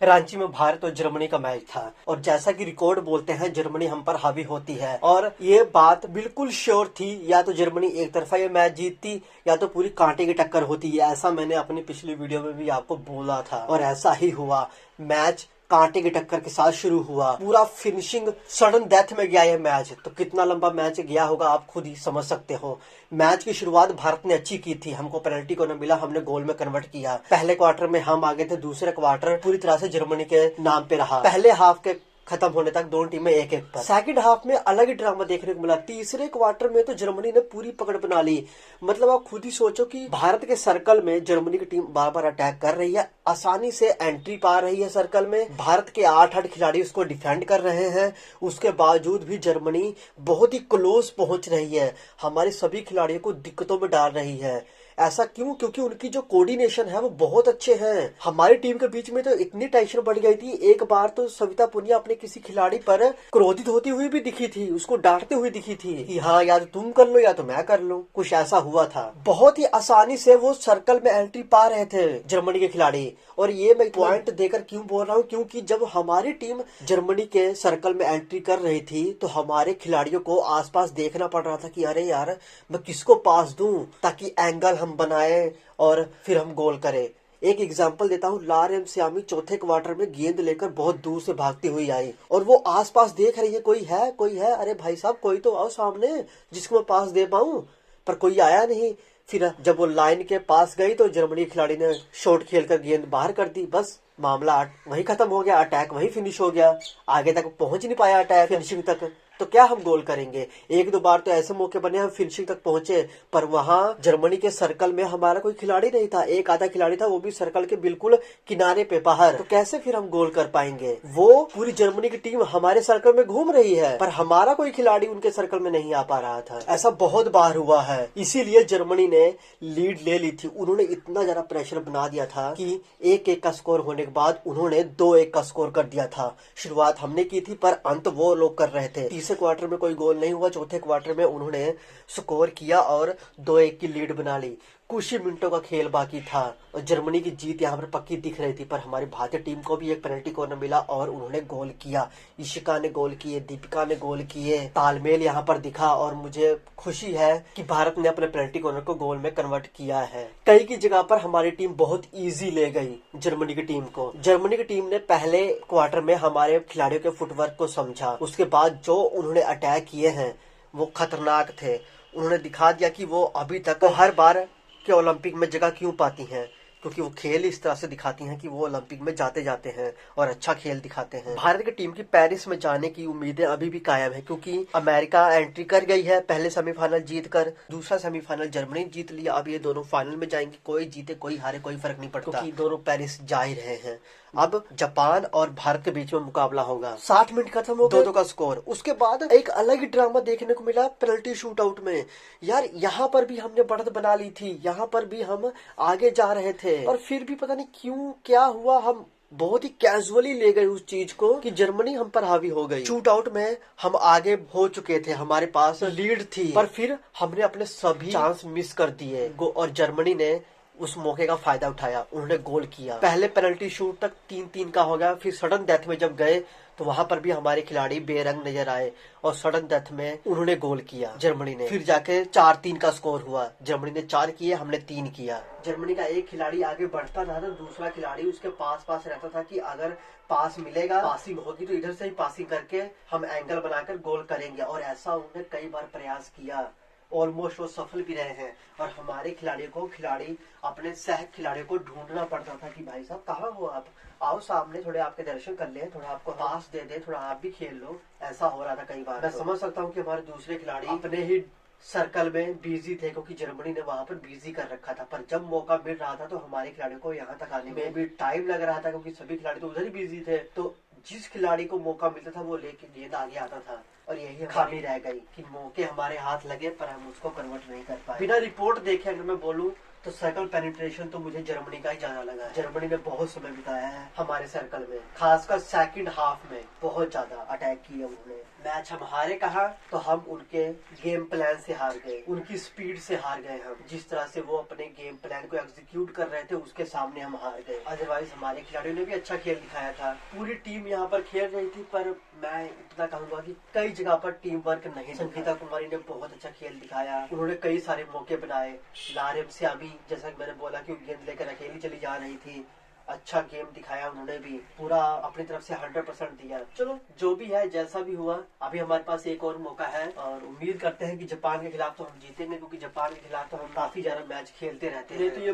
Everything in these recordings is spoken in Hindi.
रांची में भारत और जर्मनी का मैच था और जैसा कि रिकॉर्ड बोलते हैं जर्मनी हम पर हावी होती है और ये बात बिल्कुल श्योर थी, या तो जर्मनी एक तरफा ये मैच जीतती या तो पूरी कांटे की टक्कर होती है। ऐसा मैंने अपनी पिछली वीडियो में भी आपको बोला था और ऐसा ही हुआ। मैच कांटे की टक्कर के साथ शुरू हुआ, पूरा फिनिशिंग सडन डेथ में गया ये मैच। तो कितना लंबा मैच गया होगा आप खुद ही समझ सकते हो। मैच की शुरुआत भारत ने अच्छी की थी, हमको पेनल्टी को न मिला, हमने गोल में कन्वर्ट किया। पहले क्वार्टर में हम आगे थे, दूसरे क्वार्टर पूरी तरह से जर्मनी के नाम पे रहा। पहले हाफ के खत्म होने तक दोनों टीमें एक एक पर। सेकंड हाफ में अलग ही ड्रामा देखने को मिला। तीसरे क्वार्टर में तो जर्मनी ने पूरी पकड़ बना ली। मतलब आप खुद ही सोचो कि भारत के सर्कल में जर्मनी की टीम बार बार अटैक कर रही है, आसानी से एंट्री पा रही है सर्कल में। भारत के 8 खिलाड़ी उसको डिफेंड कर रहे हैं, उसके बावजूद भी जर्मनी बहुत ही क्लोज पहुंच रही है, हमारे सभी खिलाड़ियों को दिक्कतों में डाल रही है। ऐसा क्यों? क्योंकि उनकी जो कोऑर्डिनेशन है वो बहुत अच्छे हैं। हमारी टीम के बीच में तो इतनी टेंशन बढ़ गई थी, एक बार तो सविता पुनिया अपने किसी खिलाड़ी पर क्रोधित होती हुई भी दिखी थी, उसको डांटते हुए दिखी थी कि हाँ या तो तुम कर लो या तो मैं कर लूं, कुछ ऐसा हुआ था। बहुत ही आसानी से वो सर्कल में एंट्री पा रहे थे जर्मनी के खिलाड़ी। और ये मैं पॉइंट देकर क्यों बोल रहा हूँ, क्योंकि जब हमारी टीम जर्मनी के सर्कल में एंट्री कर रही थी तो हमारे खिलाड़ियों को आसपास देखना पड़ रहा था कि अरे यार मैं किसको पास दूं ताकि एंगल हम बनाए और फिर हम गोल करें। एक एग्जांपल देता हूँ, लारेम श्यामी चौथे क्वार्टर में गेंद लेकर बहुत दूर से भागती हुई आई और वो आसपास देख रही है कोई है कोई है, अरे भाई साहब कोई तो आओ सामने जिसको मैं पास दे पाऊं, पर कोई आया नहीं। फिर जब वो लाइन के पास गई तो जर्मनी खिलाड़ी ने शॉट खेलकर गेंद बाहर कर दी, बस मामला वहीं खत्म हो गया, अटैक वहीं फिनिश हो गया, आगे तक पहुंच नहीं पाया अटैक फिनिशिंग तक। तो क्या हम गोल करेंगे? एक दो बार तो ऐसे मौके बने हम फिनिशिंग तक पहुंचे, पर वहां जर्मनी के सर्कल में हमारा कोई खिलाड़ी नहीं था, एक आधा खिलाड़ी था, वो भी सर्कल के बिल्कुल किनारे पे बाहर। तो कैसे फिर हम गोल कर पाएंगे? वो पूरी जर्मनी की टीम हमारे सर्कल में घूम रही है पर हमारा कोई खिलाड़ी उनके सर्कल में नहीं आ पा रहा था। ऐसा बहुत बार हुआ है, इसीलिए जर्मनी ने लीड ले ली थी। उन्होंने इतना ज्यादा प्रेशर बना दिया था कि 1-1 का स्कोर होने के बाद उन्होंने 2-1 का स्कोर कर दिया था। शुरुआत हमने की थी पर अंत वो लोग कर रहे थे। तीसरे क्वार्टर में कोई गोल नहीं हुआ, चौथे क्वार्टर में उन्होंने स्कोर किया और 2-1 की लीड बना ली। कुछ ही मिनटों का खेल बाकी था और जर्मनी की जीत यहाँ पर पक्की दिख रही थी, पर हमारी भारतीय टीम को भी एक पेनल्टी कॉर्नर मिला और उन्होंने गोल किया। इशिका ने गोल किए, दीपिका ने गोल किए, तालमेल यहाँ पर दिखा और मुझे खुशी है कि भारत ने अपने पेनल्टी कॉर्नर को गोल में कन्वर्ट किया है। कई की जगह पर हमारी टीम बहुत ईजी ले गई जर्मनी की टीम को। जर्मनी की टीम ने पहले क्वार्टर में हमारे खिलाड़ियों के फुटवर्क को समझा, उसके बाद जो उन्होंने अटैक किए हैं वो खतरनाक थे। उन्होंने दिखा दिया कि वो अभी तक हर बार कि ओलंपिक में जगह क्यों पाती हैं, क्योंकि वो खेल इस तरह से दिखाती हैं कि वो ओलंपिक में जाते जाते हैं और अच्छा खेल दिखाते हैं। भारत की टीम की पेरिस में जाने की उम्मीदें अभी भी कायम है, क्योंकि अमेरिका एंट्री कर गई है पहले सेमीफाइनल जीतकर, दूसरा सेमीफाइनल जर्मनी जीत लिया। अब ये दोनों फाइनल में जाएंगे, कोई जीते कोई हारे कोई फर्क नहीं पड़ता, क्योंकि दोनों पेरिस जा ही रहे हैं। अब जापान और भारत के बीच में मुकाबला होगा। 60 मिनट खत्म हो गए, 2-2 का स्कोर। उसके बाद एक अलग ही ड्रामा देखने को मिला पेनल्टी शूट आउट में। यार यहाँ पर भी हमने बढ़त बना ली थी, यहाँ पर भी हम आगे जा रहे थे और फिर भी पता नहीं क्यों क्या हुआ, हम बहुत ही कैजुअली ले गए उस चीज को कि जर्मनी हम पर हावी हो गई। शूट आउट में हम आगे हो चुके थे, हमारे पास लीड थी, पर फिर हमने अपने सभी चांस मिस कर दिए और जर्मनी ने उस मौके का फायदा उठाया, उन्होंने गोल किया। पहले पेनल्टी शूट तक 3-3 का हो गया, फिर सडन डेथ में जब गए तो वहां पर भी हमारे खिलाड़ी बेरंग नजर आए और सडन डेथ में उन्होंने गोल किया जर्मनी ने। फिर जाके 4-3 का स्कोर हुआ, जर्मनी ने 4 किए, हमने 3 किया। जर्मनी का एक खिलाड़ी आगे बढ़ता था तो दूसरा खिलाड़ी उसके पास रहता था कि अगर पास मिलेगा, पासिंग होगी तो इधर से ही पासिंग करके हम एंगल बनाकर गोल करेंगे। और ऐसा उन्होंने कई बार प्रयास किया, ऑलमोस्ट वो सफल भी रहे हैं। और हमारे खिलाड़ी अपने सह खिलाड़ियों को ढूंढना पड़ता था कि भाई साहब कहाँ हो आप, आओ सामने, थोड़े आपके दर्शन कर ले, थोड़ा आपको पास दे दे, थोड़ा आप भी खेल लो। ऐसा हो रहा था कई बार। मैं समझ सकता हूँ कि हमारे दूसरे खिलाड़ी अपने ही सर्कल में बिजी थे, क्योंकि जर्मनी ने वहां पर बिजी कर रखा था, पर जब मौका मिल रहा था तो हमारे खिलाड़ियों को यहाँ तक आने में भी टाइम लग रहा था, क्योंकि सभी खिलाड़ी तो उधर ही बिजी थे। तो जिस खिलाड़ी को मौका मिलता था वो लेके गेंद आगे आता था और यही खामी रह गई कि मौके हमारे हाथ लगे पर हम उसको कन्वर्ट नहीं कर पाए। बिना रिपोर्ट देखे अगर मैं बोलूं तो सर्कल पेनिट्रेशन तो मुझे जर्मनी का ही ज्यादा लगा है। जर्मनी ने बहुत समय बिताया है हमारे सर्कल में, खासकर सेकंड हाफ में बहुत ज्यादा अटैक किए उन्होंने। मैच हम हारे कहा तो हम उनके गेम प्लान से हार गए, उनकी स्पीड से हार गए। हम जिस तरह से वो अपने गेम प्लान को एग्जीक्यूट कर रहे थे उसके सामने हम हार गए। अदरवाइज हमारे खिलाड़ियों ने भी अच्छा खेल दिखाया था, पूरी टीम यहाँ पर खेल रही थी। पर मैं इतना कहूंगा कि कई जगह पर टीम वर्क नहीं। संगीता कुमारी ने बहुत अच्छा खेल दिखाया, उन्होंने कई सारे मौके बनाए। लारेम से अभी जैसा कि मैंने बोला कि गेंद लेकर अकेली चली जा रही थी, अच्छा गेम दिखाया उन्होंने भी, पूरा अपनी तरफ से 100% दिया। चलो जो भी है जैसा भी हुआ, अभी हमारे पास एक और मौका है और उम्मीद करते हैं कि जापान के खिलाफ तो हम जीतेंगे, क्योंकि जापान के खिलाफ तो हम काफी ज्यादा मैच खेलते रहते हैं। तो ये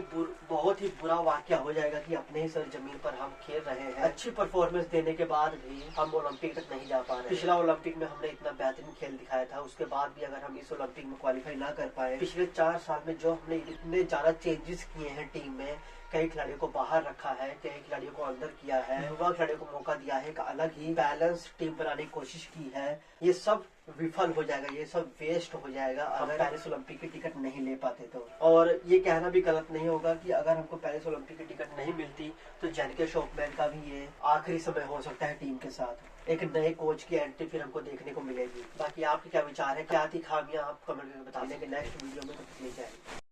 बहुत ही बुरा वाकया हो जाएगा कि अपने ही सरजमीन पर हम खेल रहे हैं, अच्छी परफॉर्मेंस देने के बाद भी हम ओलंपिक तक नहीं जा पा रहे। पिछला ओलंपिक में हमने इतना बेहतरीन खेल दिखाया था, उसके बाद भी अगर हम इस ओलंपिक में क्वालिफाई ना कर पाए, पिछले 4 साल में जो हमने इतने ज्यादा चेंजेस किए हैं टीम में, कई खिलाड़ियों को बाहर रखा है, कई खिलाड़ियों को अंदर किया है, युवा खिलाड़ियों को मौका दिया है, एक अलग ही बैलेंस टीम बनाने की कोशिश की है, ये सब विफल हो जाएगा, ये सब वेस्ट हो जाएगा अगर पेरिस ओलंपिक की टिकट नहीं ले पाते तो। और ये कहना भी गलत नहीं होगा कि अगर हमको पेरिस ओलंपिक की टिकट नहीं मिलती तो जेनिके शोपमैन का भी ये आखिरी समय हो सकता है टीम के साथ। एक नए कोच की एंट्री फिर हमको देखने को मिलेगी। बाकी आपके क्या विचार है, क्या थी खामियां, आप कमेंट करके बता देंगे। नेक्स्ट वीडियो में तो ले जाएंगे।